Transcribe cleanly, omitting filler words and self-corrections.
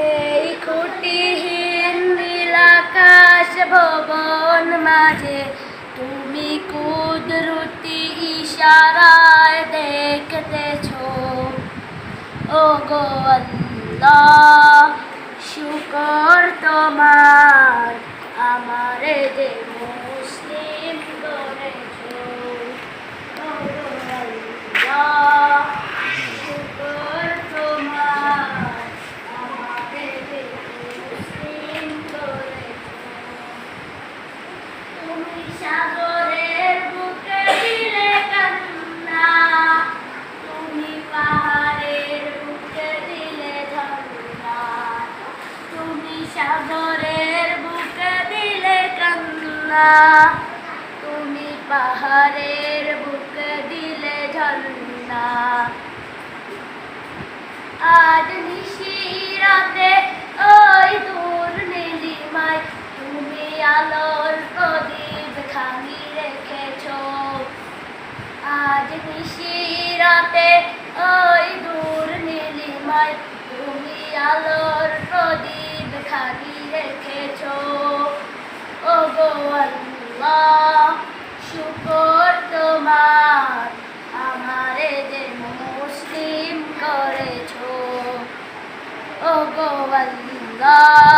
এই খুঁটিহীন নীলাকাশ ভবন মাঝে তুমি কুদরতি ইশারায় দেখতেছো। ও গো আল্লাহ, শুকর তোমার আমারে যে মুসলিম করেছো। ও গো আল্লাহ, শুকর তোমার আমারে যে মুসলিম করেছো। তুমি সাগরের বুকে দিলে কান্না, তুমি পাহাড়ের বুকে দিলে ঝর্ণা। তুমি সাগরের বুকে দিলে কান্না, তুমি পাহাড়ের বুকে দিলে ঝর্ণা। আজ নিশিরাতে ওই দূর নীলিমায় তুমি আলোর প্রদীপ খানি রেখেছো। আজ নিশিরাতে ওই দূর নীলিমায় তুমি আলোর প্রদীপ খানি রেখেছো। ও গো আল্লাহ, শুকর তোমার আমারে যে মুসলিম করেছো। ও গো আল্লাহ,